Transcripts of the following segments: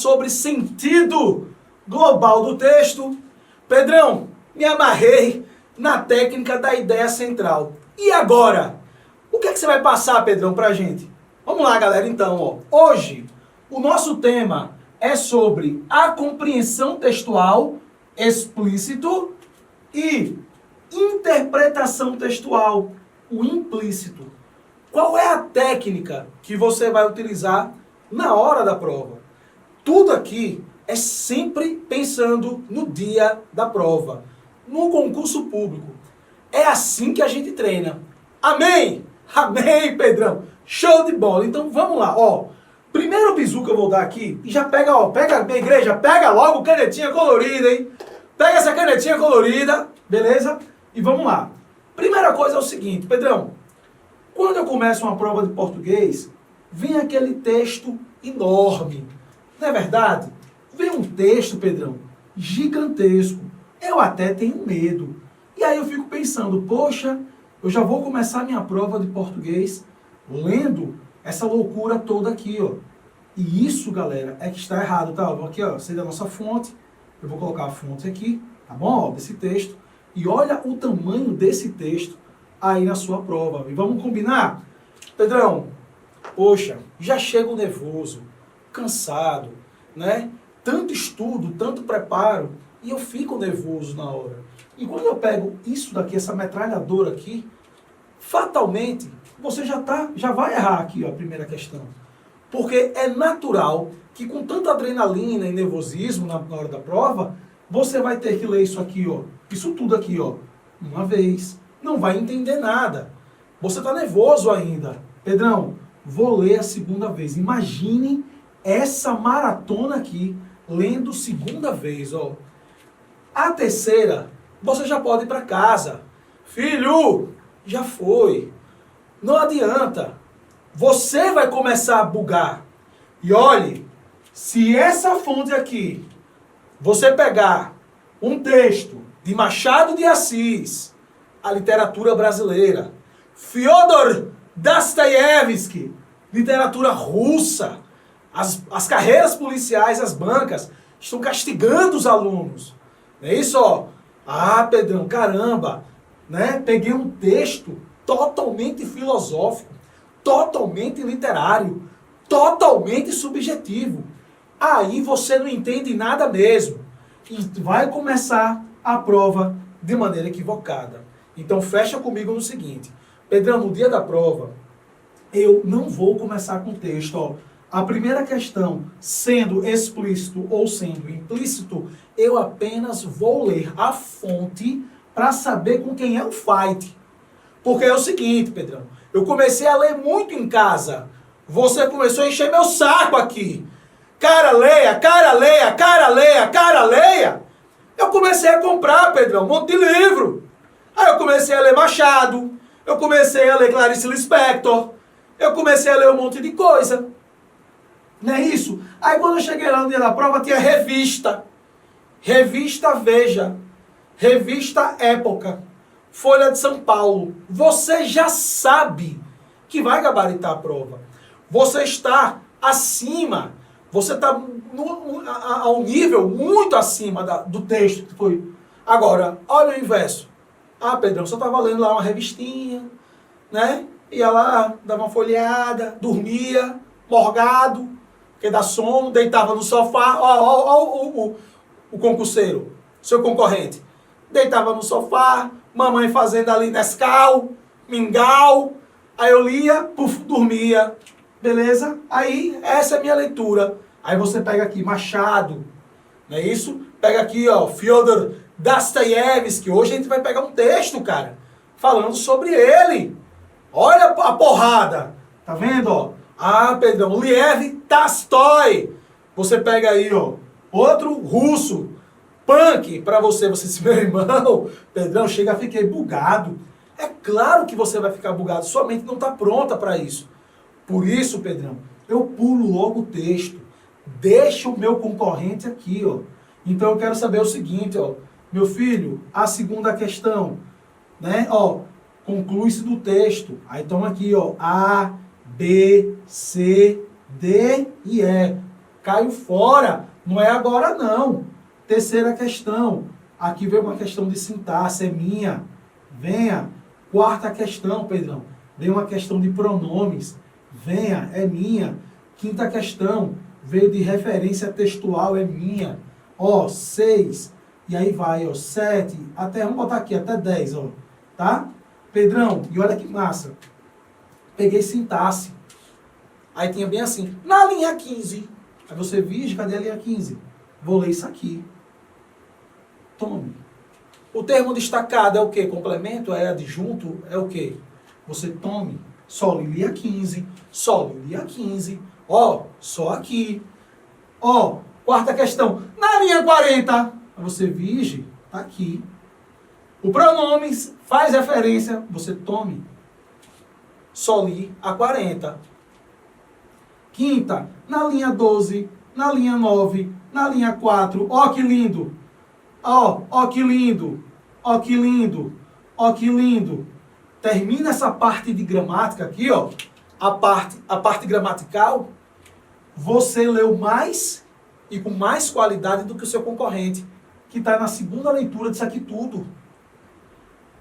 sobre sentido global do texto. Pedrão, me amarrei na técnica da ideia central. E agora? O que é que você vai passar, Pedrão, pra gente? Vamos lá, galera, então. Hoje, o nosso tema é sobre a compreensão textual explícito e interpretação textual, o implícito. Qual é a técnica que você vai utilizar na hora da prova? Tudo aqui é sempre pensando no dia da prova, no concurso público. É assim que a gente treina. Amém? Amém, Pedrão. Show de bola. Então vamos lá, Primeiro bizu que eu vou dar aqui, e já pega, pega minha igreja, pega logo canetinha colorida, hein? Pega essa canetinha colorida, beleza? E vamos lá. Primeira coisa é o seguinte, Pedrão, quando eu começo uma prova de português, vem aquele texto enorme, não é verdade? Vem um texto, Pedrão, gigantesco. Eu até tenho medo. E aí eu fico pensando, poxa, eu já vou começar minha prova de português lendo essa loucura toda aqui, E isso, galera, é que está errado, tá? Aqui, sei da nossa fonte. Eu vou colocar a fonte aqui, tá bom? Desse texto. E olha o tamanho desse texto aí na sua prova. E vamos combinar? Pedrão, poxa, já chego nervoso, cansado, né? Tanto estudo, tanto preparo, e eu fico nervoso na hora. E quando eu pego isso daqui, essa metralhadora aqui, fatalmente, você já vai errar aqui, a primeira questão. Porque é natural que com tanta adrenalina e nervosismo na hora da prova, você vai ter que ler isso aqui, isso tudo aqui, uma vez. Não vai entender nada. Você está nervoso ainda. Pedrão, vou ler a segunda vez. Imagine essa maratona aqui, lendo segunda vez, A terceira, você já pode ir para casa. Filho, já foi. Não adianta. Você vai começar a bugar. E olhe, se essa fonte aqui, você pegar um texto de Machado de Assis, a literatura brasileira, Fyodor Dostoiévski, literatura russa, as carreiras policiais, as bancas, estão castigando os alunos. Não é isso, Pedrão, caramba, né? Peguei um texto totalmente filosófico, totalmente literário, totalmente subjetivo. Aí você não entende nada mesmo. E vai começar a prova de maneira equivocada. Então fecha comigo no seguinte. Pedrão, no dia da prova, eu não vou começar com o texto. A primeira questão, sendo explícito ou sendo implícito, eu apenas vou ler a fonte para saber com quem é o fight. Porque é o seguinte, Pedrão, eu comecei a ler muito em casa. Você começou a encher meu saco aqui. Cara, leia, cara, leia, cara, leia, cara, leia. Eu comecei a comprar, Pedrão, um monte de livro. Aí eu comecei a ler Machado, eu comecei a ler Clarice Lispector, eu comecei a ler um monte de coisa. Não é isso? Aí quando eu cheguei lá no dia da prova, tinha revista. Revista Veja, Revista Época, Folha de São Paulo. Você já sabe que vai gabaritar a prova. Você está acima, você está a um nível muito acima do texto que foi. Agora, olha o inverso. Pedrão, você estava lendo lá uma revistinha, né? Ia lá, dava uma folheada, dormia, morgado, porque dá sono, deitava no sofá. O concurseiro, seu concorrente. Deitava no sofá, mamãe fazendo ali Nescau, mingau. Aí eu lia, dormia. Beleza? Aí, essa é a minha leitura. Aí você pega aqui Machado, não é isso? Pega aqui, Fyodor Dostoiévski. Hoje a gente vai pegar um texto, cara, falando sobre ele. Olha a porrada. Tá vendo, Pedrão, Lev Tolstói. Você pega aí, outro russo, punk, pra você disse, meu irmão, Pedrão, fiquei bugado. É claro que você vai ficar bugado, sua mente não tá pronta para isso. Por isso, Pedrão, eu pulo logo o texto. Deixa o meu concorrente aqui, Então eu quero saber o seguinte, meu filho, a segunda questão, né, conclui-se do texto. Aí toma aqui, A, B, C, D e E. Caiu fora. Não é agora, não. Terceira questão. Aqui veio uma questão de sintaxe, é minha. Venha. Quarta questão, Pedrão. Veio uma questão de pronomes. Venha, é minha. Quinta questão. Veio de referência textual, é minha. Ó, 6. E aí vai, ó, 7. Até, vamos botar aqui, até 10, ó. Tá? Pedrão, e olha que massa. Peguei sintaxe. Aí tinha bem assim, na linha 15. Aí você, vige, cadê a linha 15? Vou ler isso aqui. Tome. O termo destacado é o quê? Complemento? É adjunto? É o quê? Você tome. Só linha 15. Só linha 15. Ó, só aqui. Ó, quarta questão. Na linha 40. Aí você, vige, tá aqui. O pronomes faz referência. Você tome. Só li a 40. Quinta, na linha 12, na linha 9, na linha 4. Ó que lindo. Ó que lindo. Ó que lindo. Ó que lindo. Termina essa parte de gramática aqui, ó. A parte gramatical. Você leu mais e com mais qualidade do que o seu concorrente, que está na segunda leitura disso aqui tudo.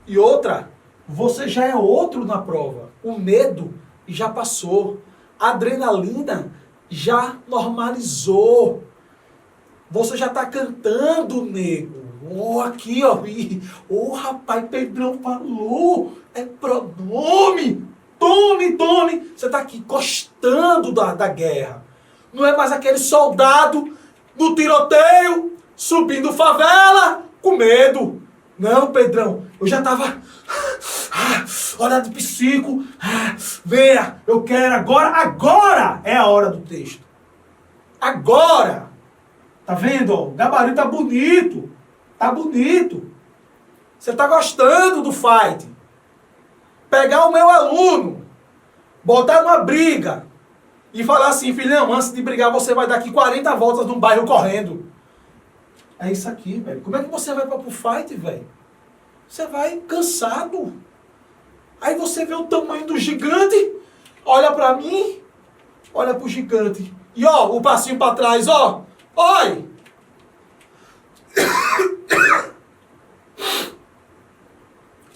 E outra, você já é outro na prova. O medo já passou. A adrenalina já normalizou. Você já está cantando, nego. Oh, aqui, ó. Oh, rapaz, Pedrão falou. É pronome. Tome, tome. Você está aqui gostando da guerra. Não é mais aquele soldado do tiroteio, subindo favela, com medo. Não, Pedrão. Eu já estava... Hora de psico. Venha, eu quero agora. Agora é a hora do texto. Agora. Tá vendo? Ó, o gabarito tá bonito. Tá bonito. Você tá gostando do fight. Pegar o meu aluno, botar numa briga e falar assim, filhão, antes de brigar você vai dar aqui 40 voltas num bairro correndo. É isso aqui, velho. Como é que você vai pro fight, velho? Você vai cansado. Aí você vê o tamanho do gigante, olha pra mim, olha pro gigante. E ó, o passinho pra trás, ó. Oi!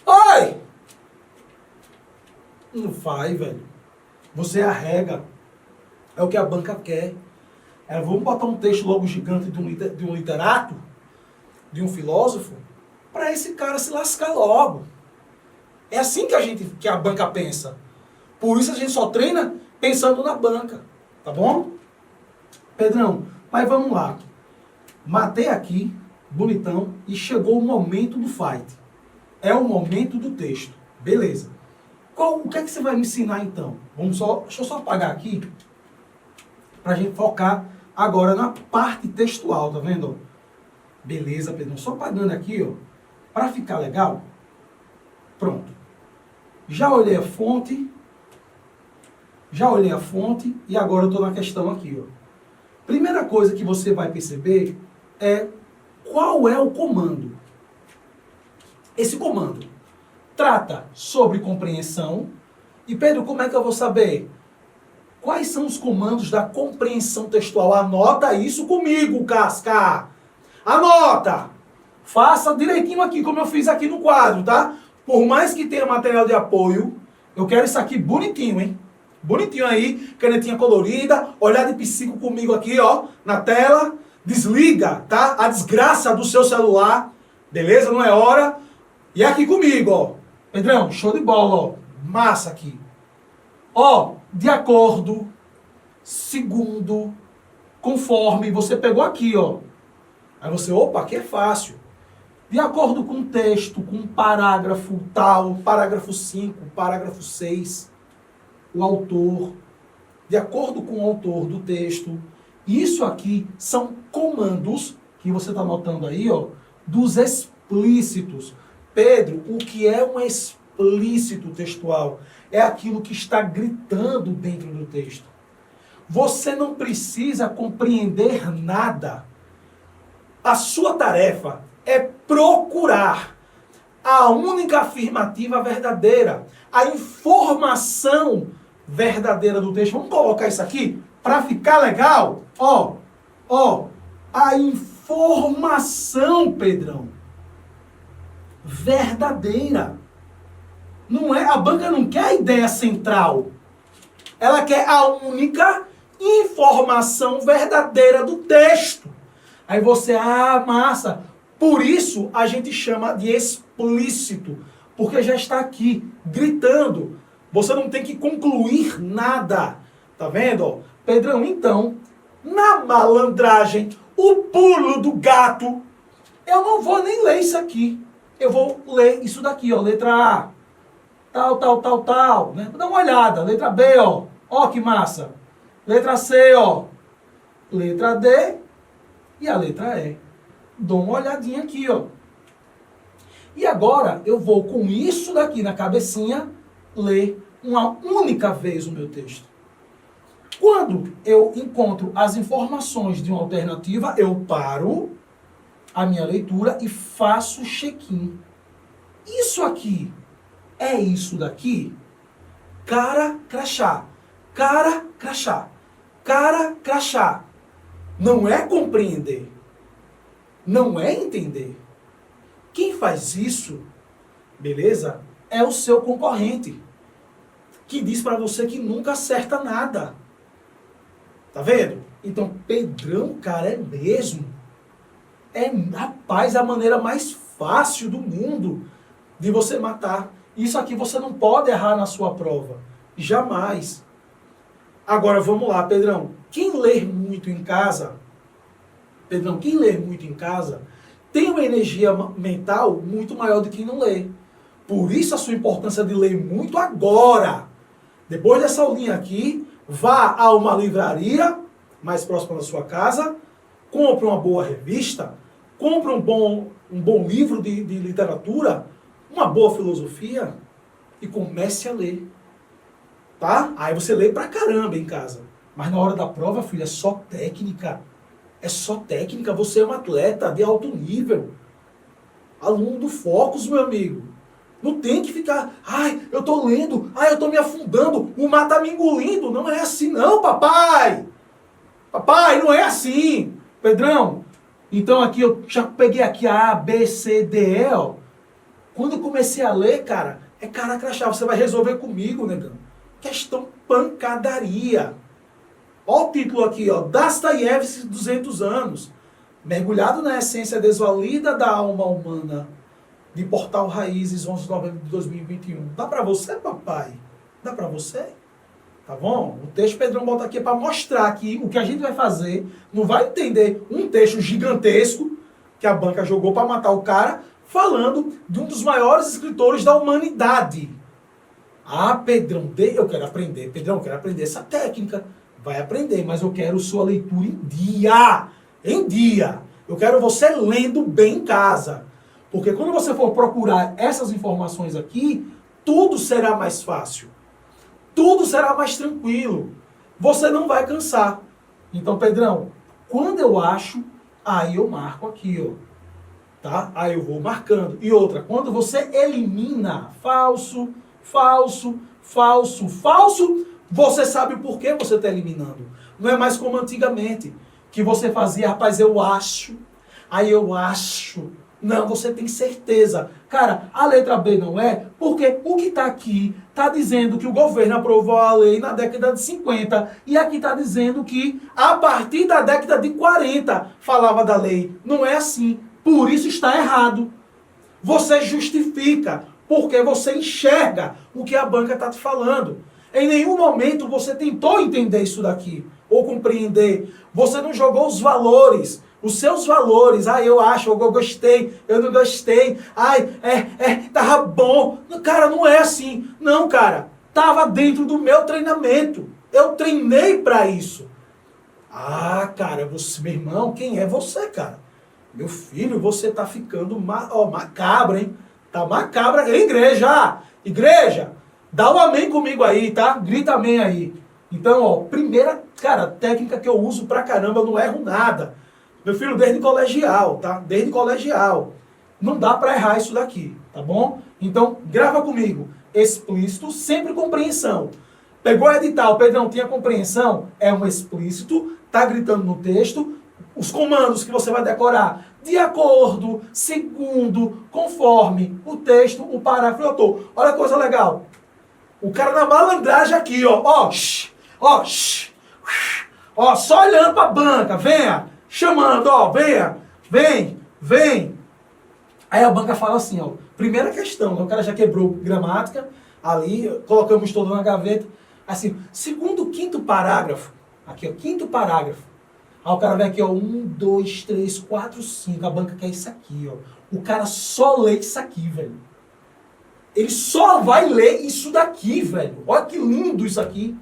Oi! Não vai, velho. Você arrega. É o que a banca quer. Vamos botar um texto logo gigante de um literato, de um filósofo, pra esse cara se lascar logo. É assim que a banca pensa. Por isso a gente só treina pensando na banca. Tá bom? Pedrão, mas vamos lá. Matei aqui, bonitão, e chegou o momento do fight. É o momento do texto. Beleza. O que é que você vai me ensinar então? Deixa eu só apagar aqui, pra gente focar agora na parte textual, tá vendo? Beleza, Pedrão. Só apagando aqui, ó, pra ficar legal. Pronto. Já olhei a fonte e agora eu estou na questão aqui, ó. Primeira coisa que você vai perceber é qual é o comando. Esse comando trata sobre compreensão. E Pedro, como é que eu vou saber? Quais são os comandos da compreensão textual? Anota isso comigo, Casca! Anota! Faça direitinho aqui, como eu fiz aqui no quadro, tá? Por mais que tenha material de apoio, eu quero isso aqui bonitinho, hein? Bonitinho aí, canetinha colorida, olhar de psico comigo aqui, ó, na tela. Desliga, tá? A desgraça do seu celular, beleza? Não é hora. E aqui comigo, ó. Pedrão, show de bola, ó. Massa aqui. Ó, de acordo, segundo, conforme, você pegou aqui, ó. Aí você, opa, aqui é fácil. De acordo com o texto, com o parágrafo tal, parágrafo 5, parágrafo 6, o autor, de acordo com o autor do texto. Isso aqui são comandos que você está notando aí, ó, dos explícitos. Pedro, o que é um explícito textual? É aquilo que está gritando dentro do texto. Você não precisa compreender nada. A sua tarefa é procurar a única afirmativa verdadeira, a informação verdadeira do texto. Vamos colocar isso aqui? para ficar legal, ó, a informação, Pedrão, verdadeira. Não é, a banca não quer a ideia central. Ela quer a única informação verdadeira do texto. Aí você, massa. Por isso a gente chama de explícito, porque já está aqui, gritando. Você não tem que concluir nada. Tá vendo? Ó? Pedrão, então, na malandragem, o pulo do gato, eu não vou nem ler isso aqui. Eu vou ler isso daqui, ó, letra A. Tal, né? Dá uma olhada. Letra B, ó. Ó que massa. Letra C, ó. Letra D e a letra E. Dou uma olhadinha aqui, ó. E agora eu vou com isso daqui na cabecinha ler uma única vez o meu texto. Quando eu encontro as informações de uma alternativa, eu paro a minha leitura e faço check-in. Isso aqui é isso daqui? Cara, crachá. Cara, crachá. Cara, crachá. Não é compreender. Não é entender. Quem faz isso, beleza, é o seu concorrente, que diz para você que nunca acerta nada. Tá vendo? Então, Pedrão, cara, é mesmo. É, rapaz, a maneira mais fácil do mundo de você matar. Isso aqui você não pode errar na sua prova. Jamais. Agora, vamos lá, Pedrão. Quem lê muito em casa, tem uma energia mental muito maior do que quem não lê. Por isso a sua importância de ler muito agora. Depois dessa aulinha aqui, vá a uma livraria mais próxima da sua casa, compre uma boa revista, compre um bom livro de literatura, uma boa filosofia e comece a ler. Tá? Aí você lê pra caramba em casa. Mas na hora da prova, filho, é só técnica. É só técnica. Você é um atleta de alto nível. Aluno do Focus, meu amigo. Não tem que ficar, eu tô lendo, eu tô me afundando, o mar tá me engolindo. Não é assim não, papai. Papai, não é assim. Pedrão, então aqui eu já peguei aqui a A, B, C, D, E, ó. Quando eu comecei a ler, cara, é cara crachá. Você vai resolver comigo, negão. Questão pancadaria. Olha o título aqui, ó. Dostoiévski, 200 anos. Mergulhado na essência desvalida da alma humana. De Portal Raízes, 11 de novembro de 2021. Dá pra você, papai? Dá pra você? Tá bom? O texto Pedrão bota aqui para mostrar que o que a gente vai fazer não vai entender um texto gigantesco que a banca jogou para matar o cara, falando de um dos maiores escritores da humanidade. Pedrão, eu quero aprender. Pedrão, eu quero aprender essa técnica. Vai aprender, mas eu quero sua leitura em dia. Em dia. Eu quero você lendo bem em casa. Porque quando você for procurar essas informações aqui, tudo será mais fácil. Tudo será mais tranquilo. Você não vai cansar. Então, Pedrão, quando eu acho, aí eu marco aqui, ó. Tá? Aí eu vou marcando. E outra, quando você elimina falso, você sabe o porquê você está eliminando. Não é mais como antigamente, que você fazia, rapaz, eu acho, aí eu acho. Não, você tem certeza. Cara, a letra B não é, porque o que está aqui está dizendo que o governo aprovou a lei na década de 50 e aqui está dizendo que a partir da década de 40 falava da lei. Não é assim. Por isso está errado. Você justifica, porque você enxerga o que a banca está te falando. Em nenhum momento você tentou entender isso daqui, ou compreender. Você não jogou os valores, os seus valores. Eu acho, eu gostei, eu não gostei. Tava bom. Cara, não é assim. Não, cara, tava dentro do meu treinamento. Eu treinei para isso. Cara, você, meu irmão, quem é você, cara? Meu filho, você tá ficando macabro, hein? Tá macabra. Igreja! Igreja! Dá um amém comigo aí, tá? Grita amém aí. Então, primeira, cara, técnica que eu uso pra caramba, eu não erro nada. Meu filho, desde colegial, tá? Desde colegial. Não dá pra errar isso daqui, tá bom? Então, grava comigo. Explícito, sempre compreensão. Pegou o edital, Pedrão, tinha compreensão? É um explícito, tá gritando no texto, os comandos que você vai decorar, de acordo, segundo, conforme o texto, o parágrafo e o autor. Olha a coisa legal. O cara na malandragem aqui, ó, ó, só olhando pra banca, venha, chamando, ó, venha, vem. Aí a banca fala assim, ó, primeira questão, o cara já quebrou gramática, ali, colocamos todo na gaveta, assim, segundo, quinto parágrafo, aqui, ó, quinto parágrafo. Aí o cara vem aqui, ó, 1, 2, 3, 4, 5, a banca quer isso aqui, ó. O cara só lê isso aqui, velho. Ele só vai ler isso daqui, velho. Olha que lindo isso aqui.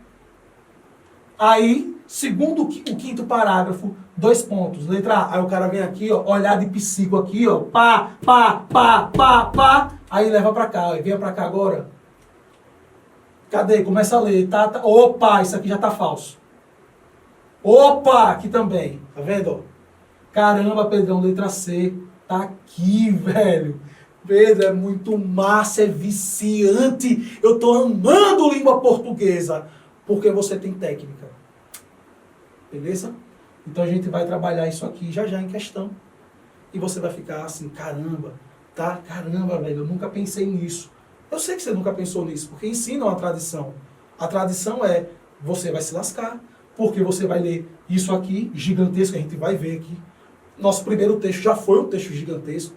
Aí, segundo o quinto parágrafo, 2 pontos. Letra A. Aí o cara vem aqui, ó, olhar de psico aqui, ó. Pá. Aí leva pra cá, ó. E vem pra cá agora. Cadê? Começa a ler. Tá. Opa, isso aqui já tá falso. Opa, aqui também. Tá vendo? Caramba, Pedrão, letra C. Tá aqui, velho. Pedro, é muito massa, é viciante. Eu tô amando língua portuguesa. Porque você tem técnica. Beleza? Então a gente vai trabalhar isso aqui já em questão. E você vai ficar assim, caramba, tá? Caramba, velho, eu nunca pensei nisso. Eu sei que você nunca pensou nisso, porque ensinam a tradição. A tradição é, você vai se lascar, porque você vai ler isso aqui, gigantesco, a gente vai ver aqui. Nosso primeiro texto já foi um texto gigantesco.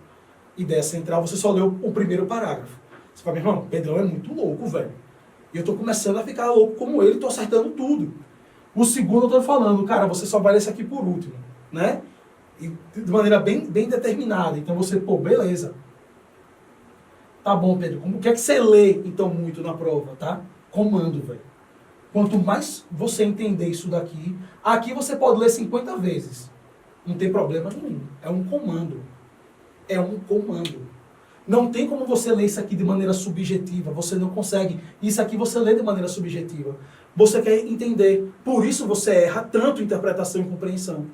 Ideia central, você só leu o primeiro parágrafo. Você fala, meu irmão, Pedrão é muito louco, velho. E eu tô começando a ficar louco como ele, tô acertando tudo. O segundo eu tô falando, cara, você só vai ler isso aqui por último, né? E de maneira bem determinada. Então você, pô, beleza. Tá bom, Pedro, o que é que você lê, então, muito na prova, tá? Comando, velho. Quanto mais você entender isso daqui, aqui você pode ler 50 vezes. Não tem problema nenhum. É um comando. É um comando. Não tem como você ler isso aqui de maneira subjetiva. Você não consegue. Isso aqui você lê de maneira subjetiva. Você quer entender. Por isso você erra tanto interpretação e compreensão.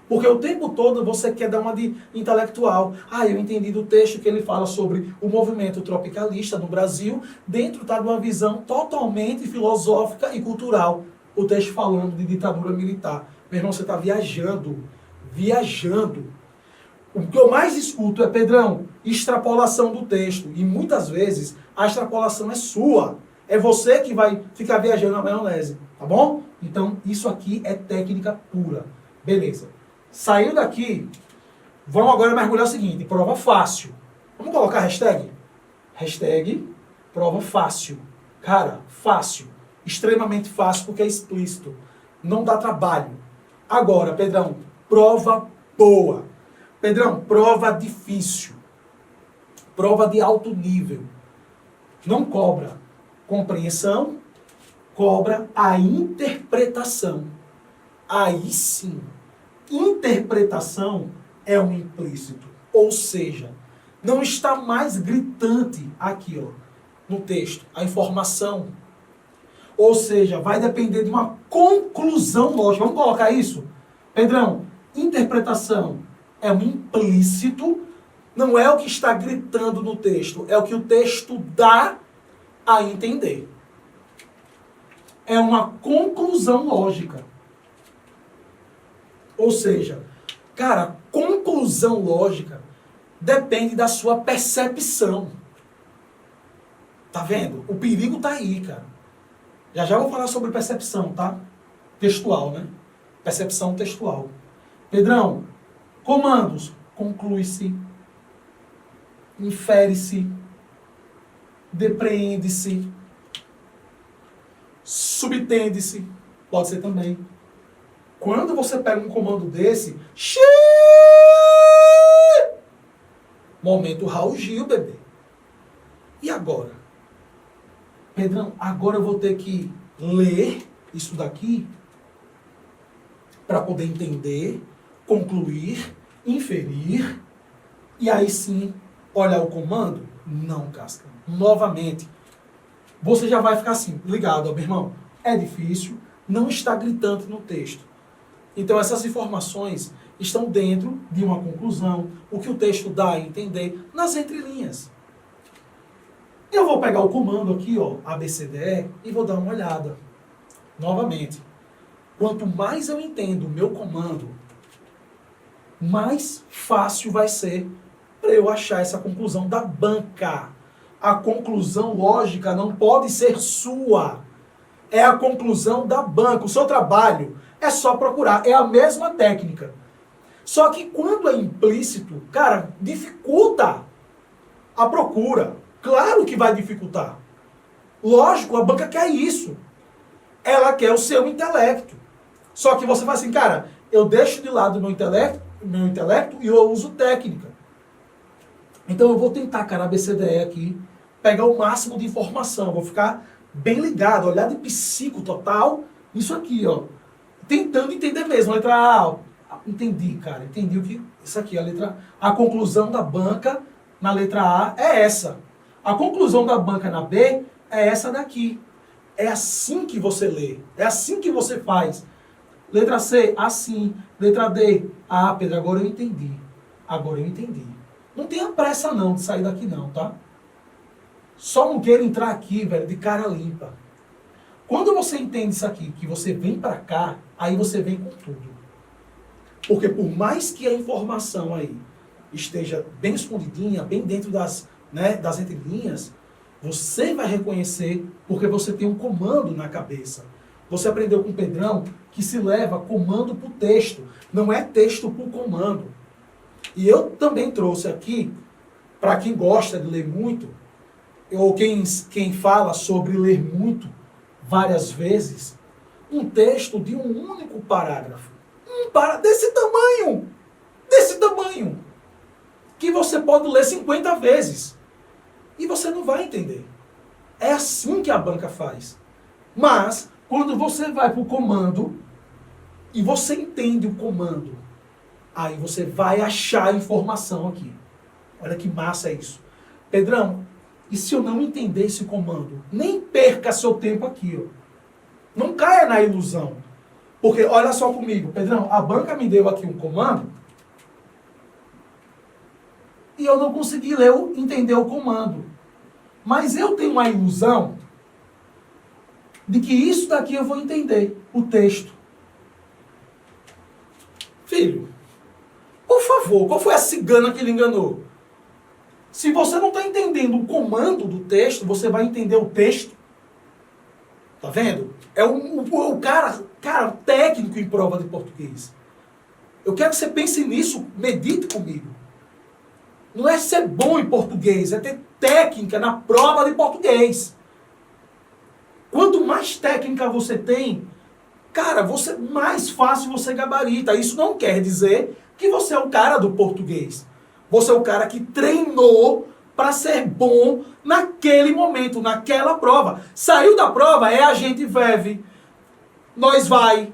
Porque o tempo todo você quer dar uma de intelectual. Ah, eu entendi do texto que ele fala sobre o movimento tropicalista no Brasil, dentro de uma visão totalmente filosófica e cultural. O texto falando de ditadura militar. Meu irmão, você está viajando. O que eu mais escuto é, Pedrão, extrapolação do texto. E muitas vezes a extrapolação é sua. É você que vai ficar viajando na maionese. Tá bom? Então, isso aqui é técnica pura. Beleza. Saiu daqui, vamos agora mergulhar o seguinte, prova fácil. Vamos colocar a hashtag? Hashtag prova fácil. Cara, fácil. Extremamente fácil porque é explícito. Não dá trabalho. Agora, Pedrão, prova boa. Pedrão, prova difícil. Prova de alto nível. Não cobra compreensão, cobra a interpretação. Aí sim. Interpretação é um implícito. Ou seja, não está mais gritante aqui, ó, no texto, a informação. Ou seja, vai depender de uma conclusão lógica. Vamos colocar isso? Pedrão, interpretação é um implícito, não é o que está gritando no texto, é o que o texto dá a entender. É uma conclusão lógica. Ou seja, cara, conclusão lógica depende da sua percepção. Tá vendo? O perigo tá aí, cara. Já vou falar sobre percepção, tá? Textual, né? Percepção textual. Pedrão, comandos. Conclui-se, infere-se, depreende-se, subtende-se. Pode ser também. Quando você pega um comando desse, momento Raul Gil, bebê. E agora? Pedrão, agora eu vou ter que ler isso daqui para poder entender, concluir, inferir, e aí sim olhar o comando? Não, Casca. Novamente, você já vai ficar assim, ligado, ó, meu irmão, é difícil, não está gritante no texto. Então essas informações estão dentro de uma conclusão, o que o texto dá a entender nas entrelinhas. Eu vou pegar o comando aqui, ó, ABCDE, e vou dar uma olhada. novamente, quanto mais eu entendo o meu comando, mais fácil vai ser para eu achar essa conclusão da banca. A conclusão lógica não pode ser sua. É a conclusão da banca. O seu trabalho é só procurar. É a mesma técnica. Só que quando é implícito, cara, dificulta a procura. Claro que vai dificultar. Lógico, a banca quer isso. Ela quer o seu intelecto. Só que você fala assim, cara, eu deixo de lado o meu intelecto e eu uso técnica. Então eu vou tentar, cara, ABCDE aqui, pegar o máximo de informação, vou ficar bem ligado, olhar de psico total, isso aqui, ó. Tentando entender mesmo. A letra A, entendi, cara, entendi o que... Isso aqui, a letra A. A conclusão da banca na letra A é essa. A conclusão da banca na B é essa daqui. É assim que você lê, é assim que você faz. Letra C, assim. Letra D, Pedro, agora eu entendi. Agora eu entendi. Não tenha pressa não de sair daqui não, tá? Só não queira entrar aqui, velho, de cara limpa. Quando você entende isso aqui, que você vem pra cá, aí você vem com tudo. Porque por mais que a informação aí esteja bem escondidinha, bem dentro das entrelinhas, você vai reconhecer porque você tem um comando na cabeça. Você aprendeu com o Pedrão que se leva comando para o texto, não é texto para o comando. E eu também trouxe aqui, para quem gosta de ler muito, ou quem fala sobre ler muito várias vezes, um texto de um único parágrafo. Desse tamanho, que você pode ler 50 vezes. E você não vai entender. É assim que a banca faz. Mas, quando você vai para o comando, e você entende o comando, aí você vai achar a informação aqui. Olha que massa isso. Pedrão, e se eu não entender esse comando? Nem perca seu tempo aqui, ó. Não caia na ilusão. Porque, olha só comigo, Pedrão, a banca me deu aqui um comando, e eu não consegui entender o comando. Mas eu tenho uma ilusão de que isso daqui eu vou entender, o texto. Filho, por favor, qual foi a cigana que lhe enganou? Se você não está entendendo o comando do texto, você vai entender o texto. Tá vendo? É o cara técnico em prova de português. Eu quero que você pense nisso, medite comigo. Não é ser bom em português, é ter técnica na prova de português. Quanto mais técnica você tem, cara, mais fácil você gabarita. Isso não quer dizer que você é o cara do português. Você é o cara que treinou para ser bom naquele momento, naquela prova. Saiu da prova, é a gente vive, nós vai,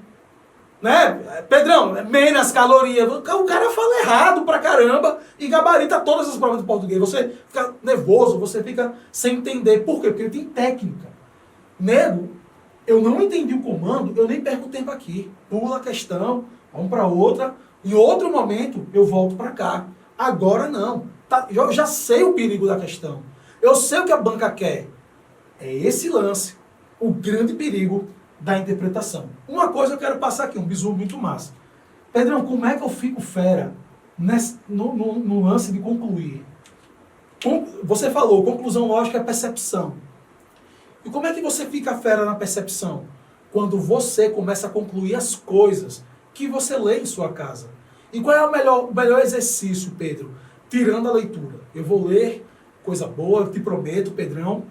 né? Pedrão, menos calorias. O cara fala errado pra caramba e gabarita todas as provas de português. Você fica nervoso, você fica sem entender. Por quê? Porque ele tem técnica. Nego, eu não entendi o comando, eu nem perco tempo aqui. Pula a questão, vamos para outra. Em outro momento, eu volto para cá. Agora não. Eu já sei o perigo da questão. Eu sei o que a banca quer. É esse lance, o grande perigo da interpretação. Uma coisa eu quero passar aqui, um bizu muito massa. Pedrão, como é que eu fico fera no lance de concluir? Você falou, conclusão lógica é percepção. E como é que você fica fera na percepção? Quando você começa a concluir as coisas que você lê em sua casa. E qual é o melhor exercício, Pedro? Tirando a leitura. Eu vou ler coisa boa, eu te prometo, Pedrão,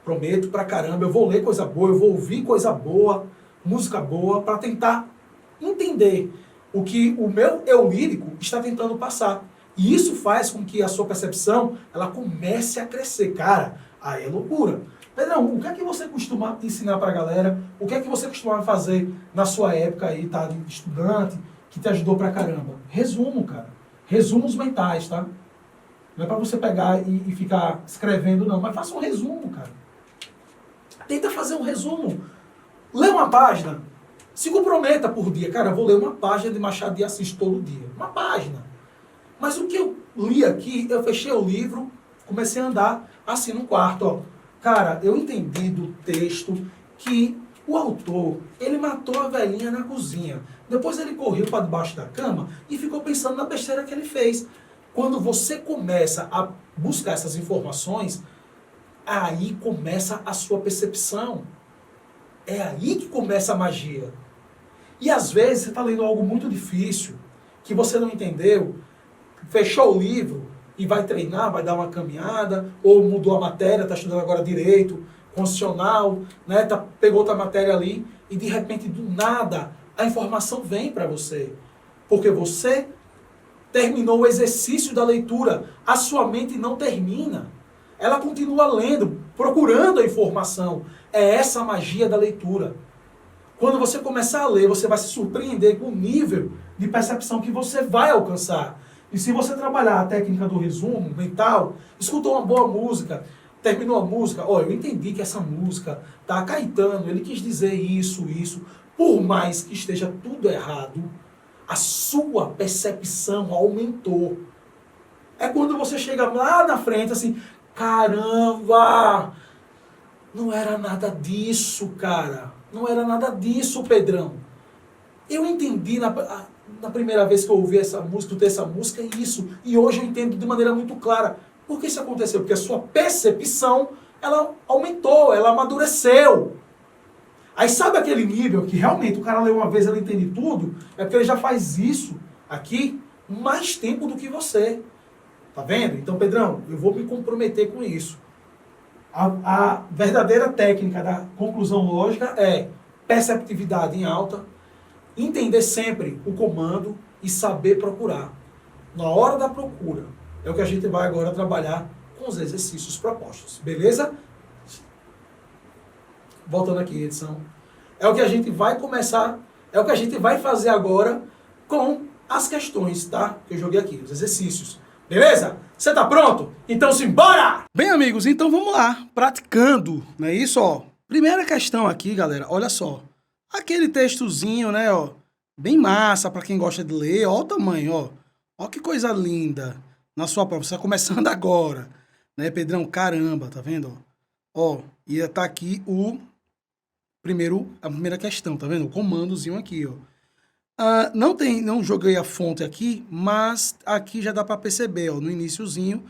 prometo pra caramba, eu vou ler coisa boa, eu vou ouvir coisa boa, música boa, para tentar entender o que o meu eu lírico está tentando passar. E isso faz com que a sua percepção, ela comece a crescer. Cara, aí é loucura. Pedrão, o que é que você costuma ensinar pra galera? O que é que você costumava fazer na sua época aí, tá, de estudante, que te ajudou pra caramba? Resumo, cara. Resumos mentais, tá? Não é pra você pegar e ficar escrevendo, não. Mas faça um resumo, cara. Tenta fazer um resumo. Lê uma página. Se comprometa por dia. Cara, eu vou ler uma página de Machado de Assis todo dia. Uma página. Mas o que eu li aqui, eu fechei o livro, comecei a andar assim no quarto, ó. Cara, eu entendi do texto que O autor, ele matou a velhinha na cozinha. Depois ele correu para debaixo da cama e ficou pensando na besteira que ele fez. Quando você começa a buscar essas informações, aí começa a sua percepção. É aí que começa a magia. E às vezes você está lendo algo muito difícil, que você não entendeu, fechou o livro e vai treinar, vai dar uma caminhada, ou mudou a matéria, está estudando agora direito, constitucional, né, pegou outra matéria ali, e de repente, do nada, a informação vem para você. Porque você terminou o exercício da leitura. A sua mente não termina. Ela continua lendo, procurando a informação. É essa a magia da leitura. Quando você começar a ler, você vai se surpreender com o nível de percepção que você vai alcançar. E se você trabalhar a técnica do resumo mental, escutou uma boa música, terminou a música, olha, eu entendi que essa música, tá, Caetano, ele quis dizer isso, isso. Por mais que esteja tudo errado, a sua percepção aumentou. É quando você chega lá na frente assim, caramba, não era nada disso, cara. Não era nada disso, Pedrão. Eu entendi na primeira vez que eu ouvi essa música, escutei essa música, isso. E hoje eu entendo de maneira muito clara. Por que isso aconteceu? Porque a sua percepção, ela aumentou, ela amadureceu. Aí sabe aquele nível que realmente o cara leu uma vez, ele entende tudo? É porque ele já faz isso aqui mais tempo do que você. Tá vendo? Então, Pedrão, eu vou me comprometer com isso. A verdadeira técnica da conclusão lógica é perceptividade em alta, entender sempre o comando e saber procurar. Na hora da procura, é o que a gente vai agora trabalhar com os exercícios propostos. Beleza? Voltando aqui, edição. É o que a gente vai começar, é o que a gente vai fazer agora com as questões, tá? Que eu joguei aqui, os exercícios. Beleza? Você tá pronto? Então simbora! Bem, amigos, então vamos lá, praticando, não é isso, ó? Primeira questão aqui, galera, olha só. Aquele textozinho, né, ó, bem massa para quem gosta de ler, ó o tamanho, ó. Ó que coisa linda na sua prova, você tá começando agora, né, Pedrão? Caramba, tá vendo, ó? Ó, ia tá aqui a primeira questão, tá vendo? O comandozinho aqui, ó. Não joguei a fonte aqui, mas aqui já dá para perceber, ó, no iniciozinho,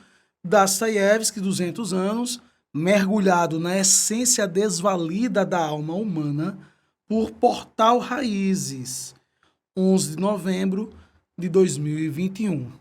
Dostoiévski, 200 anos, mergulhado na essência desvalida da alma humana por Portal Raízes, 11 de novembro de 2021.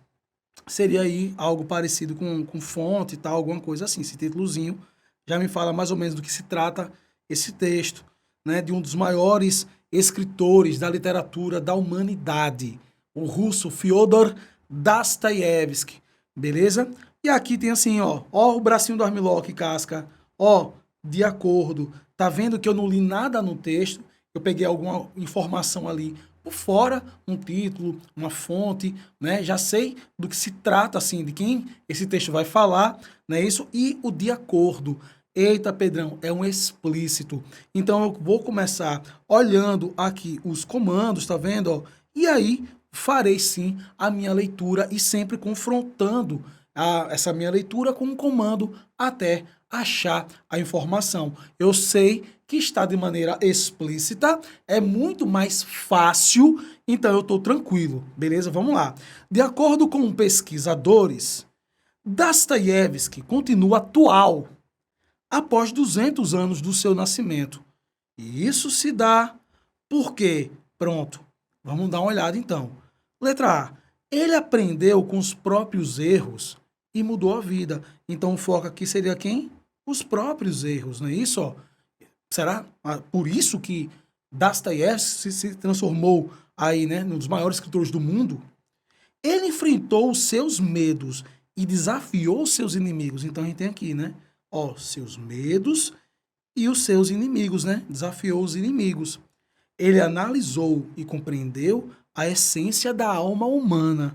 Seria aí algo parecido com fonte e tal, alguma coisa assim. Esse títulozinho já me fala mais ou menos do que se trata esse texto, né, de um dos maiores escritores da literatura da humanidade, o russo Fyodor Dostoiévski, beleza? E aqui tem assim, ó o bracinho do Armlock, casca, ó, de acordo, tá vendo que eu não li nada no texto, eu peguei alguma informação ali por fora, um título, uma fonte, né, já sei do que se trata, assim, de quem esse texto vai falar, né, isso, e o de acordo. Eita, Pedrão, é um explícito. Então, eu vou começar olhando aqui os comandos, tá vendo? Ó? E aí, farei sim a minha leitura e sempre confrontando essa minha leitura com um comando até achar a informação. Eu sei que está de maneira explícita, é muito mais fácil, então eu estou tranquilo. Beleza? Vamos lá. De acordo com pesquisadores, Dostoiévski continua atual após 200 anos do seu nascimento. E isso se dá porque, pronto, vamos dar uma olhada então. Letra A, ele aprendeu com os próprios erros e mudou a vida. Então o foco aqui seria quem? Os próprios erros, não é isso? Ó? Será por isso que Dostoiévski se transformou aí, né, um dos maiores escritores do mundo? Ele enfrentou os seus medos e desafiou os seus inimigos. Então a gente tem aqui, né? Ó, seus medos e os seus inimigos, né? Desafiou os inimigos. Ele analisou e compreendeu a essência da alma humana.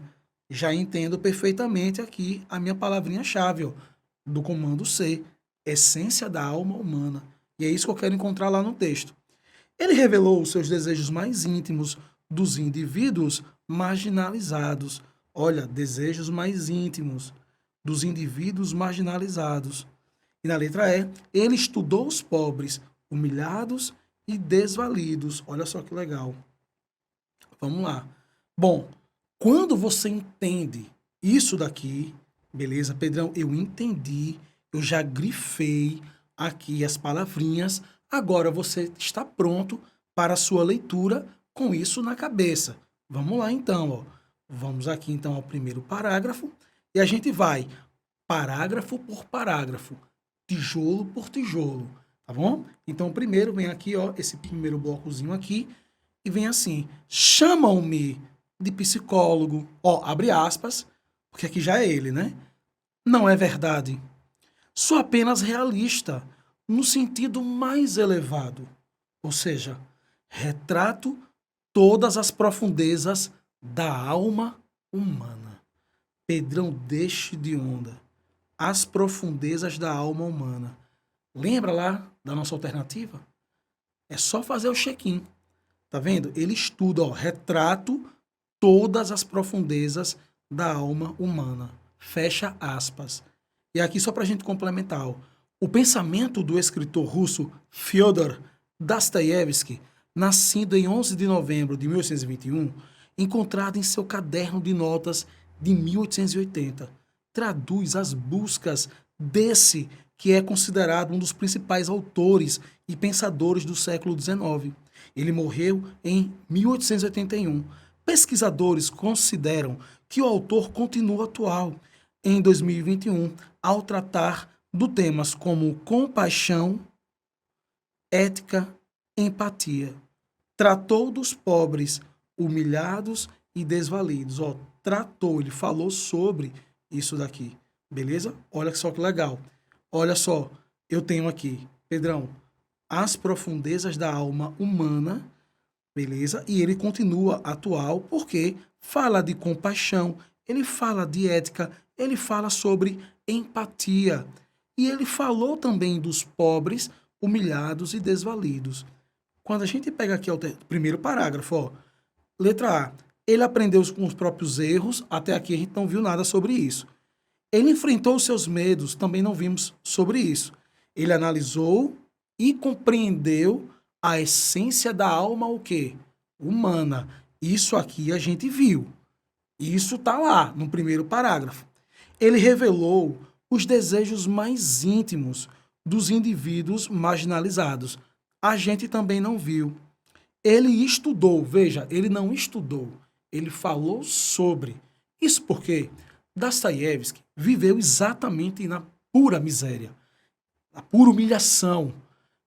Já entendo perfeitamente aqui a minha palavrinha-chave, ó, do comando C. Essência da alma humana. E é isso que eu quero encontrar lá no texto. Ele revelou os seus desejos mais íntimos dos indivíduos marginalizados. Olha, desejos mais íntimos dos indivíduos marginalizados. E na letra E, ele estudou os pobres, humilhados e desvalidos. Olha só que legal. Vamos lá. Bom, quando você entende isso daqui, beleza, Pedrão? Eu entendi, eu já grifei aqui as palavrinhas. Agora você está pronto para a sua leitura com isso na cabeça. Vamos lá então, ó. Vamos aqui então ao primeiro parágrafo e a gente vai parágrafo por parágrafo, tijolo por tijolo, tá bom? Então primeiro vem aqui, ó, esse primeiro blocozinho aqui e vem assim: chamam-me de psicólogo, ó, abre aspas, porque aqui já é ele, né? Não é verdade. Sou apenas realista, no sentido mais elevado. Ou seja, retrato todas as profundezas da alma humana. Pedrão, deixe de onda. As profundezas da alma humana. Lembra lá da nossa alternativa? É só fazer o check-in. Tá vendo? Ele estuda, ó, retrato todas as profundezas da alma humana. Fecha aspas. E aqui só para a gente complementar, ó, o pensamento do escritor russo Fyodor Dostoiévski, nascido em 11 de novembro de 1821, encontrado em seu caderno de notas de 1880, traduz as buscas desse que é considerado um dos principais autores e pensadores do século XIX. Ele morreu em 1881. Pesquisadores consideram que o autor continua atual em 2021 ao tratar de temas como compaixão, ética, empatia. Tratou dos pobres, humilhados e desvalidos. Ó, tratou, ele falou sobre isso daqui, beleza? Olha só que legal. Olha só, eu tenho aqui, Pedrão, as profundezas da alma humana, beleza? E ele continua atual porque fala de compaixão, ele fala de ética, ele fala sobre empatia. E ele falou também dos pobres, humilhados e desvalidos. Quando a gente pega aqui o primeiro parágrafo, ó, letra A, ele aprendeu com os próprios erros, até aqui a gente não viu nada sobre isso. Ele enfrentou os seus medos, também não vimos sobre isso. Ele analisou e compreendeu a essência da alma, o quê? Humana. Isso aqui a gente viu. Isso está lá no primeiro parágrafo. Ele revelou os desejos mais íntimos dos indivíduos marginalizados. A gente também não viu. Ele estudou, veja, ele não estudou, ele falou sobre. Isso porque Dostoiévski viveu exatamente na pura miséria, na pura humilhação,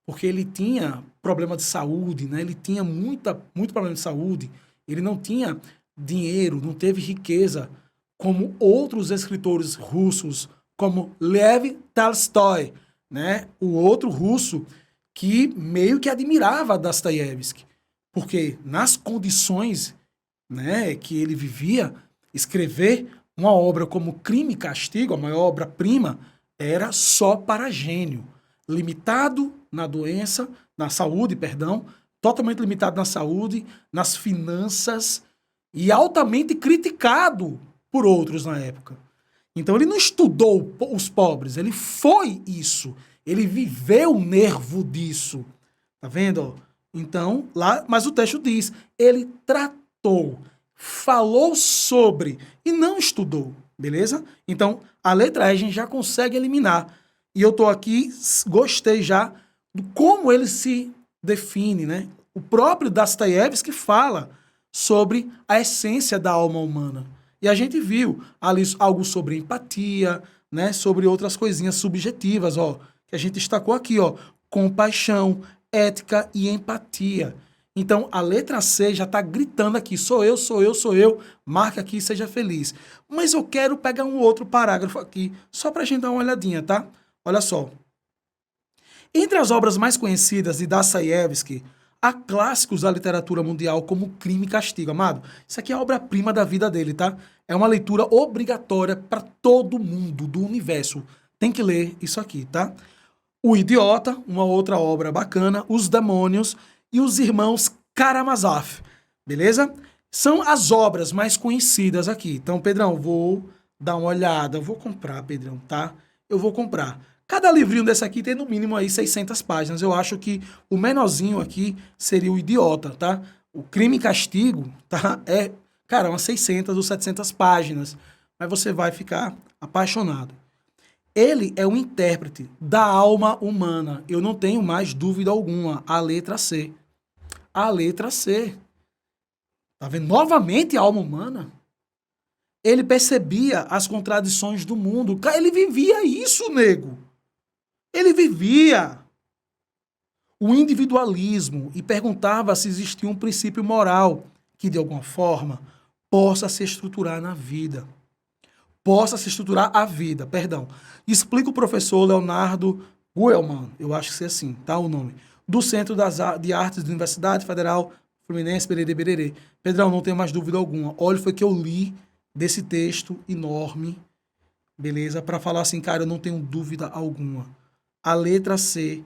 porque ele tinha problema de saúde, né? Ele tinha muito problema de saúde, ele não tinha dinheiro, não teve riqueza, como outros escritores russos, como Lev Tolstói, né? O outro russo que meio que admirava Dostoiévski, porque nas condições, né, que ele vivia, escrever uma obra como Crime e Castigo, a maior obra-prima, era só para gênio, limitado na doença, na saúde, perdão, totalmente limitado na saúde, nas finanças e altamente criticado por outros na época. Então ele não estudou os pobres, ele foi isso, ele viveu o nervo disso. Tá vendo? Então, lá, mas o texto diz, ele tratou, falou sobre e não estudou, beleza? Então, a letra E a gente já consegue eliminar. E eu tô aqui, gostei já de como ele se define, né? O próprio Dostoiévski fala sobre a essência da alma humana. E a gente viu ali algo sobre empatia, né? Sobre outras coisinhas subjetivas, ó, que a gente destacou aqui, ó, compaixão, ética e empatia. Então, a letra C já está gritando aqui, sou eu, sou eu, sou eu, marca aqui e seja feliz. Mas eu quero pegar um outro parágrafo aqui, só para a gente dar uma olhadinha, tá? Olha só. Entre as obras mais conhecidas de Dostoiévski, há clássicos da literatura mundial como Crime e Castigo. Amado, isso aqui é a obra-prima da vida dele, tá? É uma leitura obrigatória para todo mundo do universo. Tem que ler isso aqui, tá? O Idiota, uma outra obra bacana, Os Demônios e Os Irmãos Karamazov, beleza? São as obras mais conhecidas aqui. Então, Pedrão, vou dar uma olhada, eu vou comprar, Pedrão, tá? Eu vou comprar Cada livrinho desse aqui tem no mínimo aí 600 páginas. Eu acho que o menorzinho aqui seria o Idiota, tá? O Crime e Castigo, tá? É, cara, umas 600 ou 700 páginas. Mas você vai ficar apaixonado. Ele é um intérprete da alma humana. Eu não tenho mais dúvida alguma. A letra C. A letra C. Tá vendo? Novamente a alma humana. Ele percebia as contradições do mundo. Cara, ele vivia isso, nego. Ele vivia o individualismo e perguntava se existia um princípio moral que, de alguma forma, possa se estruturar na vida. Possa se estruturar a vida, perdão. Explica o professor Leonardo Guelman, eu acho que é assim, tá o nome, do Centro de Artes da Universidade Federal Fluminense, Bererê, Bererê. Pedrão, não tenho mais dúvida alguma. Olha, foi que eu li desse texto enorme, beleza? Para falar assim, cara, eu não tenho dúvida alguma. A letra C,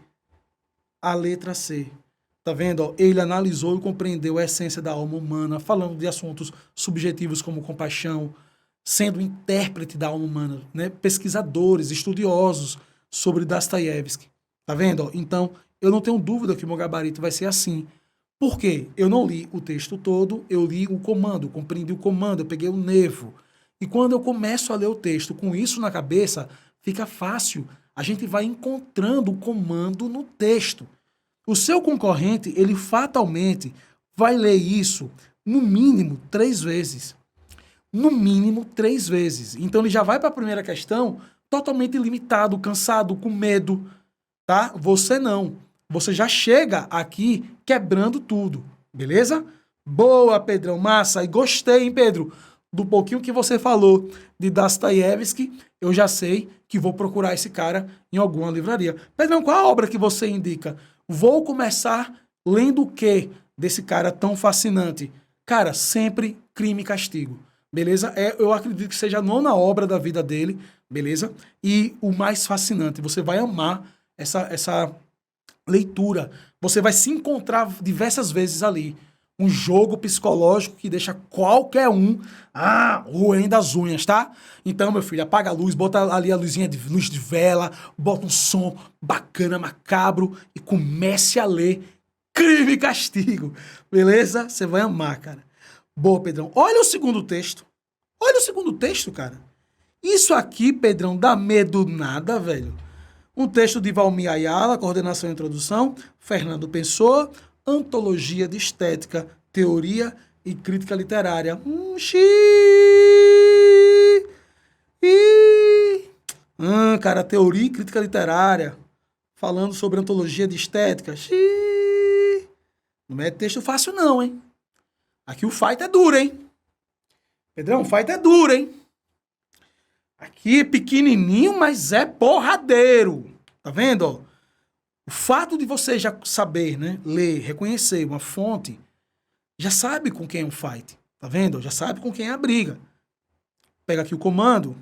tá vendo? Ó, ele analisou e compreendeu a essência da alma humana, falando de assuntos subjetivos como compaixão, sendo intérprete da alma humana, né? Pesquisadores, estudiosos sobre Dostoiévski. Tá vendo? Ó, então, eu não tenho dúvida que o meu gabarito vai ser assim. Por quê? Eu não li o texto todo, eu li o comando, compreendi o comando, eu peguei o nervo. E quando eu começo a ler o texto com isso na cabeça, fica fácil. A gente vai encontrando o comando no texto. O seu concorrente, ele fatalmente vai ler isso no mínimo 3 vezes. No mínimo 3 vezes. Então ele já vai para a primeira questão totalmente limitado, cansado, com medo, tá? Você não. Você já chega aqui quebrando tudo, beleza? Boa, Pedrão, massa. E gostei, hein, Pedro? Do pouquinho que você falou de Dostoiévski, eu já sei que vou procurar esse cara em alguma livraria. Pedrão, qual a obra que você indica? Vou começar lendo o quê desse cara tão fascinante? Cara, sempre Crime e Castigo. Beleza? Eu acredito que seja a 9ª obra da vida dele, beleza? E o mais fascinante, você vai amar essa leitura. Você vai se encontrar diversas vezes ali. Um jogo psicológico que deixa qualquer um roendo as unhas, tá? Então, meu filho, apaga a luz, bota ali a luzinha de luz de vela, bota um som bacana, macabro e comece a ler Crime e Castigo, beleza? Você vai amar, cara. Boa, Pedrão. Olha o segundo texto. Olha o segundo texto, cara. Isso aqui, Pedrão, dá medo nada, velho. Um texto de Valmir Ayala, coordenação e introdução, Fernando Pessoa, Antologia de Estética, Teoria e Crítica Literária. Cara, Teoria e Crítica Literária, falando sobre Antologia de Estética. Não é texto fácil não, hein? Aqui o fight é duro, hein? Pedrão, o fight é duro, hein? Aqui é pequenininho, mas é porradeiro. Tá vendo, ó? O fato de você já saber, né, ler, reconhecer uma fonte, já sabe com quem é um fight. Tá vendo? Já sabe com quem é a briga. Pega aqui o comando.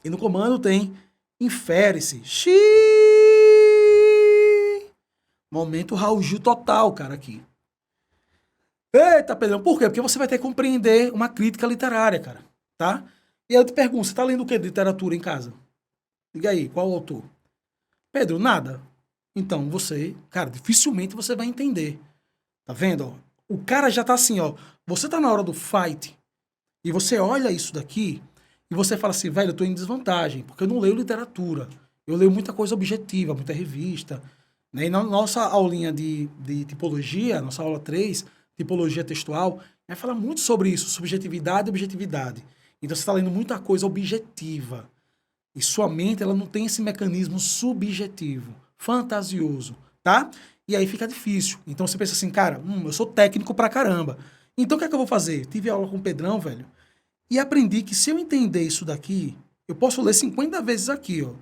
E no comando tem infere-se. Momento Raul Gil total, cara, aqui. Eita, Pedrão, por quê? Porque você vai ter que compreender uma crítica literária, cara, tá? E aí eu te pergunto, você tá lendo o que de literatura em casa? Diga aí, qual o autor? Pedro, nada. Então, você, cara, dificilmente você vai entender. Tá vendo, ó? O cara já tá assim, ó. Você tá na hora do fight e você olha isso daqui e você fala assim, velho, eu tô em desvantagem, porque eu não leio literatura. Eu leio muita coisa objetiva, muita revista. Né? E na nossa aulinha de tipologia, nossa aula 3, tipologia textual, vai falar muito sobre isso, subjetividade e objetividade. Então você está lendo muita coisa objetiva. E sua mente, ela não tem esse mecanismo subjetivo, fantasioso, tá? E aí fica difícil. Então você pensa assim, cara, eu sou técnico pra caramba. Então o que é que eu vou fazer? Tive aula com o Pedrão, velho, e aprendi que se eu entender isso daqui, eu posso ler 50 vezes aqui, ó.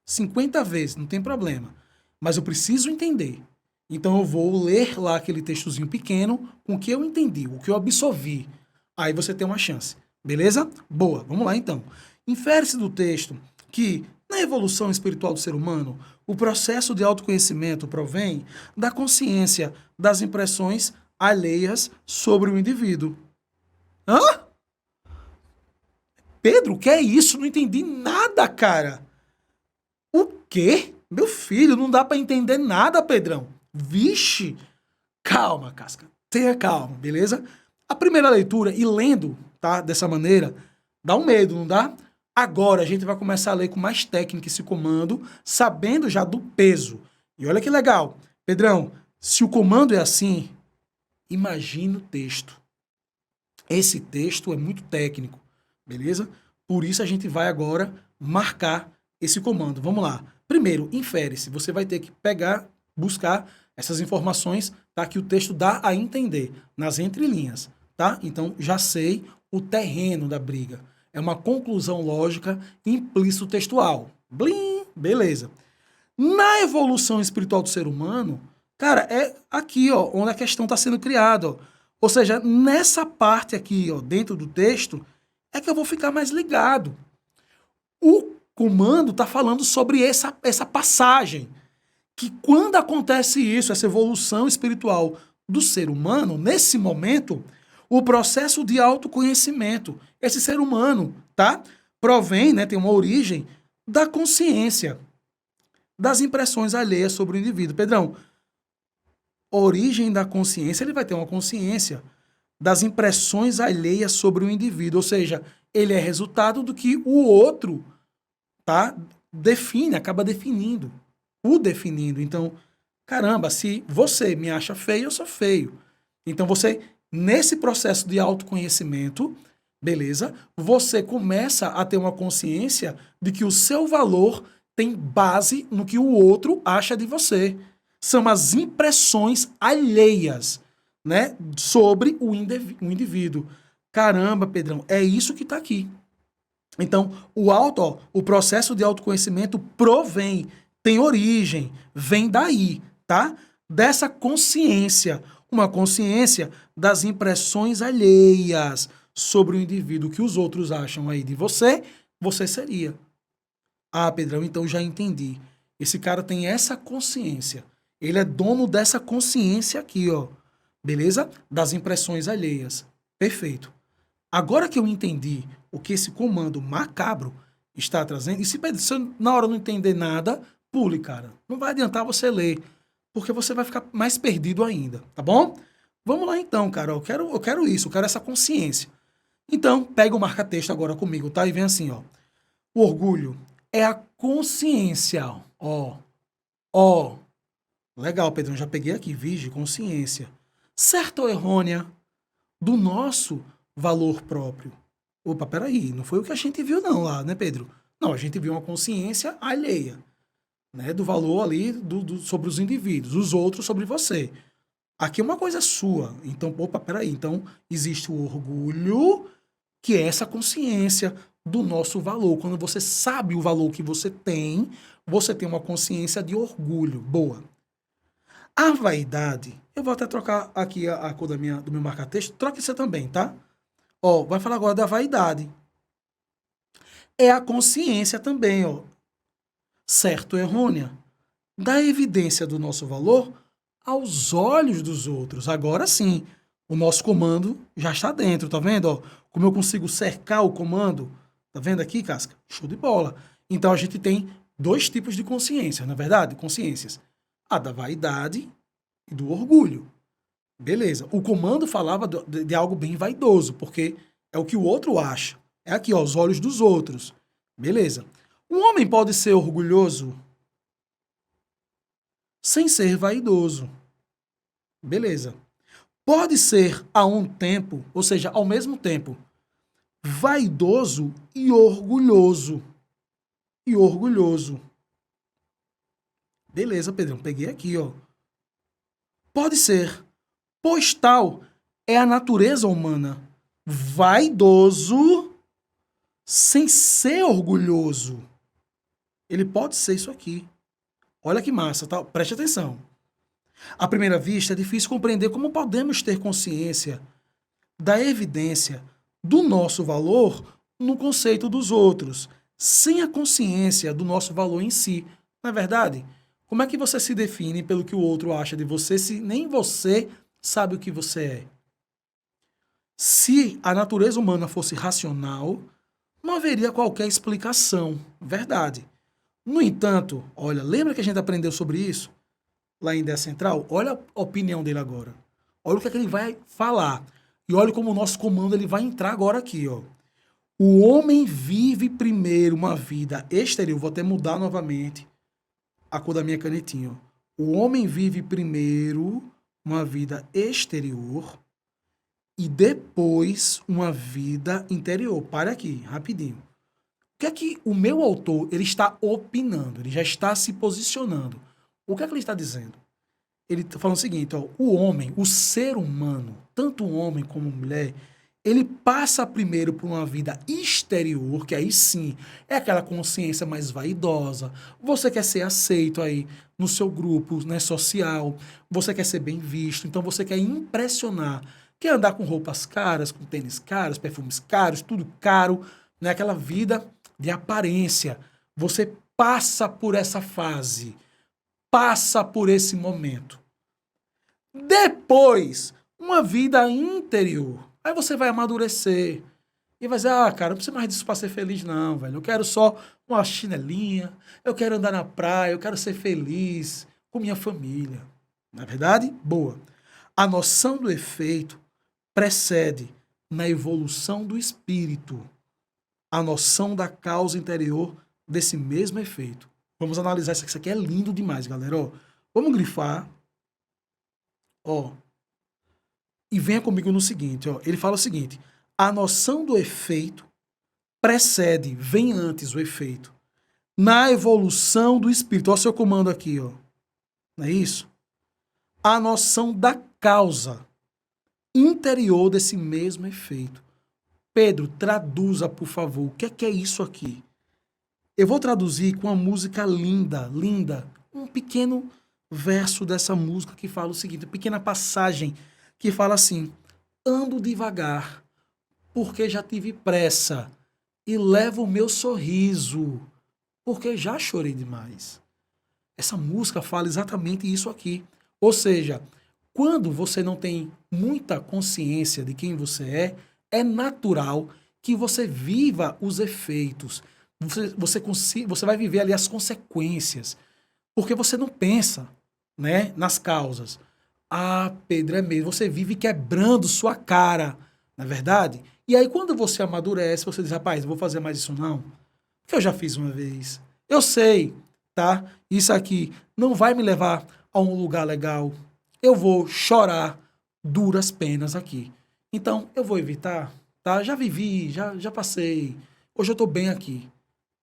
50 vezes, não tem problema. Mas eu preciso entender. Então eu vou ler lá aquele textozinho pequeno com o que eu entendi, o que eu absorvi. Aí você tem uma chance. Beleza? Boa, vamos lá então. Infere-se do texto que, na evolução espiritual do ser humano, o processo de autoconhecimento provém da consciência das impressões alheias sobre o indivíduo. Hã? Pedro, o que é isso? Não entendi nada, cara. O quê? Meu filho, não dá para entender nada, Pedrão. Vixe! Calma, Casca. Tenha calma, beleza? A primeira leitura, e lendo, tá, dessa maneira, dá um medo, não dá? Agora a gente vai começar a ler com mais técnica esse comando, sabendo já do peso. E olha que legal. Pedrão, se o comando é assim, imagina o texto. Esse texto é muito técnico, beleza? Por isso a gente vai agora marcar esse comando. Vamos lá. Primeiro, infere-se. Você vai ter que pegar, buscar essas informações, tá, que o texto dá a entender nas entrelinhas, tá? Então já sei o terreno da briga. É uma conclusão lógica implícito textual. Blim, beleza. Na evolução espiritual do ser humano, cara, é aqui, ó, onde a questão está sendo criada, ó. Ou seja, nessa parte aqui, ó, dentro do texto, é que eu vou ficar mais ligado. O comando está falando sobre essa passagem, que quando acontece isso, essa evolução espiritual do ser humano, nesse momento, o processo de autoconhecimento, esse ser humano, tá? Provém, né, tem uma origem da consciência, das impressões alheias sobre o indivíduo. Pedrão, origem da consciência, ele vai ter uma consciência das impressões alheias sobre o indivíduo, ou seja, ele é resultado do que o outro, tá, define, acaba definindo, o definindo. Então, caramba, se você me acha feio, eu sou feio. Então você, nesse processo de autoconhecimento, beleza, você começa a ter uma consciência de que o seu valor tem base no que o outro acha de você. São as impressões alheias, né, sobre o indivíduo. Caramba, Pedrão, é isso que está aqui. Então, o processo de autoconhecimento provém, tem origem, vem daí, tá? Dessa consciência, uma consciência das impressões alheias sobre o indivíduo que os outros acham aí de você, você seria. Ah, Pedrão, então já entendi. Esse cara tem essa consciência. Ele é dono dessa consciência aqui, ó. Beleza? Das impressões alheias. Perfeito. Agora que eu entendi o que esse comando macabro está trazendo, e se você na hora não entender nada, pule, cara. Não vai adiantar você ler, porque você vai ficar mais perdido ainda, tá bom? Vamos lá então, cara. Eu quero isso, eu quero essa consciência. Então, pega o marca-texto agora comigo, tá? E vem assim, ó. O orgulho é a consciência, ó. Ó. Legal, Pedrão, já peguei aqui, vige, consciência. Certa ou errônea do nosso valor próprio. Opa, peraí, não foi o que a gente viu não lá, né, Pedro? Não, a gente viu uma consciência alheia, né, do valor ali sobre os indivíduos, os outros sobre você. Aqui é uma coisa sua. Então, opa, peraí, então existe o orgulho, que é essa consciência do nosso valor. Quando você sabe o valor que você tem uma consciência de orgulho. Boa. A vaidade, eu vou até trocar aqui a cor do meu marca-texto, troque você também, tá? Ó, vai falar agora da vaidade. É a consciência também, ó. Certo ou errônea? Da evidência do nosso valor aos olhos dos outros. Agora sim, o nosso comando já está dentro, tá vendo? Ó, como eu consigo cercar o comando? Tá vendo aqui, Casca? Show de bola. Então a gente tem dois tipos de consciência, na verdade, consciências. A da vaidade e do orgulho. Beleza. O comando falava de algo bem vaidoso, porque é o que o outro acha. É aqui, ó, os olhos dos outros. Beleza. Um homem pode ser orgulhoso sem ser vaidoso. Beleza. Pode ser a um tempo, ou seja, ao mesmo tempo, vaidoso e orgulhoso. E orgulhoso. Beleza, Pedrão. Peguei aqui, ó. Pode ser, pois tal é a natureza humana. Vaidoso sem ser orgulhoso. Ele pode ser isso aqui. Olha que massa, tá? Preste atenção. À primeira vista, é difícil compreender como podemos ter consciência da evidência do nosso valor no conceito dos outros, sem a consciência do nosso valor em si. Não é verdade? Como é que você se define pelo que o outro acha de você se nem você sabe o que você é? Se a natureza humana fosse racional, não haveria qualquer explicação. Verdade. No entanto, olha, lembra que a gente aprendeu sobre isso lá em Ideia Central? Olha a opinião dele agora. Olha o que é que ele vai falar. E olha como o nosso comando ele vai entrar agora aqui, ó. O homem vive primeiro uma vida exterior. Vou até mudar novamente a cor da minha canetinha, ó. O homem vive primeiro uma vida exterior e depois uma vida interior. Para aqui, rapidinho. O que é que o meu autor ele está opinando? Ele já está se posicionando. O que é que ele está dizendo? Ele está falando o seguinte, ó, o homem, o ser humano, tanto o homem como a mulher, ele passa primeiro por uma vida exterior, que aí sim é aquela consciência mais vaidosa. Você quer ser aceito aí no seu grupo, né, social, você quer ser bem visto, então você quer impressionar, quer andar com roupas caras, com tênis caros, perfumes caros, tudo caro, né, aquela vida de aparência. Você passa por essa fase, passa por esse momento. Depois, uma vida interior. Aí você vai amadurecer. E vai dizer, cara, não precisa mais disso para ser feliz, não, velho. Eu quero só uma chinelinha, eu quero andar na praia, eu quero ser feliz com minha família. Na verdade, boa. A noção do efeito precede na evolução do espírito a noção da causa interior desse mesmo efeito. Vamos analisar isso aqui. Isso aqui é lindo demais, galera. Ó, vamos grifar. Ó, e venha comigo no seguinte, ó. Ele fala o seguinte: a noção do efeito precede, vem antes o efeito, na evolução do espírito. Olha o seu comando aqui, ó. Não é isso? A noção da causa interior desse mesmo efeito. Pedro, traduza, por favor, o que é isso aqui? Eu vou traduzir com uma música linda, linda. Um pequeno verso dessa música que fala o seguinte, uma pequena passagem que fala assim: ando devagar, porque já tive pressa, e levo o meu sorriso, porque já chorei demais. Essa música fala exatamente isso aqui. Ou seja, quando você não tem muita consciência de quem você é natural que você viva os efeitos. Você vai viver ali as consequências. Porque você não pensa, né, nas causas. Ah, Pedro, é mesmo. Você vive quebrando sua cara, não é verdade? E aí, quando você amadurece, você diz, rapaz, não vou fazer mais isso não. Porque eu já fiz uma vez. Eu sei, tá? Isso aqui não vai me levar a um lugar legal. Eu vou chorar duras penas aqui. Então, eu vou evitar, tá? Já vivi, já passei. Hoje eu estou bem aqui.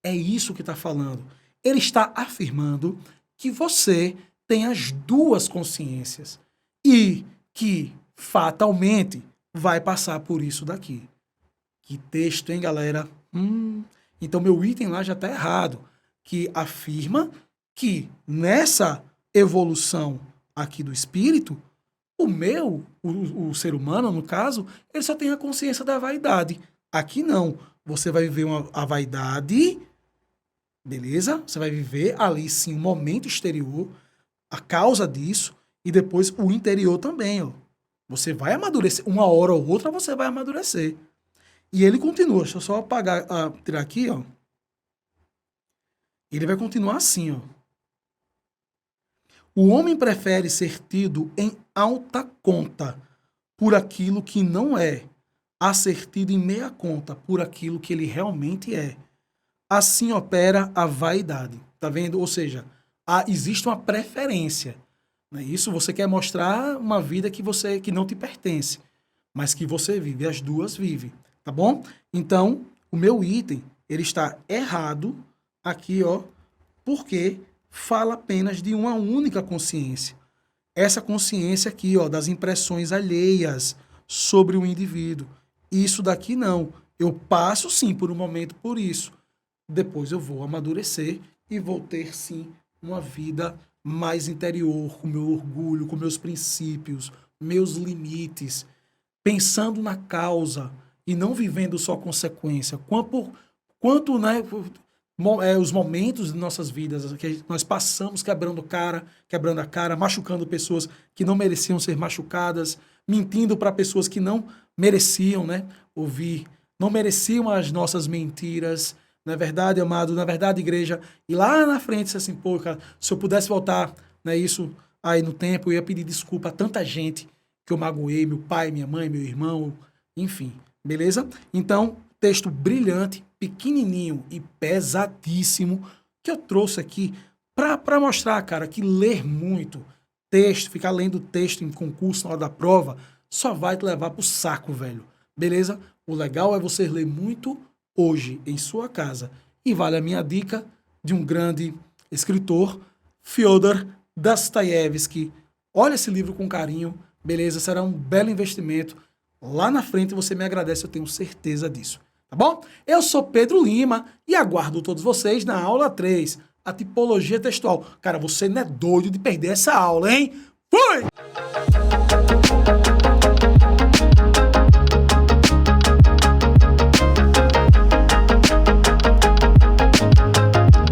É isso que está falando. Ele está afirmando que você tem as duas consciências e que, fatalmente, vai passar por isso daqui. Que texto, hein, galera? Então, meu item lá já está errado, que afirma que nessa evolução aqui do espírito, o ser humano, no caso, ele só tem a consciência da vaidade. Aqui não. Você vai viver a vaidade, beleza? Você vai viver ali, sim, um momento exterior, a causa disso, e depois o interior também, ó. Você vai amadurecer. Uma hora ou outra você vai amadurecer. E ele continua. Deixa eu só apagar, tirar aqui, ó. Ele vai continuar assim, ó. O homem prefere ser tido em alta conta por aquilo que não é, a ser tido em meia conta por aquilo que ele realmente é. Assim opera a vaidade. Tá vendo? Ou seja, existe uma preferência. Né? Isso você quer mostrar uma vida que não te pertence, mas que você vive. As duas vivem. Tá bom? Então, o meu item, ele está errado aqui, ó, porque fala apenas de uma única consciência. Essa consciência aqui, ó, das impressões alheias sobre o indivíduo. Isso daqui não. Eu passo, sim, por um momento por isso. Depois eu vou amadurecer e vou ter, sim, uma vida mais interior, com meu orgulho, com meus princípios, meus limites, pensando na causa e não vivendo só consequência. Quanto né, os momentos de nossas vidas que nós passamos quebrando a cara, machucando pessoas que não mereciam ser machucadas, mentindo para pessoas que não mereciam, né, ouvir, não mereciam as nossas mentiras, Não é verdade, amado? Na verdade, igreja. E lá na frente, você assim, pô, cara, se eu pudesse voltar, né, isso aí no tempo, eu ia pedir desculpa a tanta gente que eu magoei, meu pai, minha mãe, meu irmão, enfim, beleza? Então, texto brilhante, pequenininho e pesadíssimo que eu trouxe aqui para mostrar, cara, que ler muito texto, ficar lendo texto em concurso na hora da prova, só vai te levar pro saco, velho. Beleza? O legal é você ler muito hoje em sua casa. E vale a minha dica de um grande escritor, Fyodor Dostoiévski. Olha esse livro com carinho, beleza? Será um belo investimento. Lá na frente você me agradece, eu tenho certeza disso. Tá bom? Eu sou Pedro Lima e aguardo todos vocês na aula 3, a tipologia textual. Cara, você não é doido de perder essa aula, hein? Fui!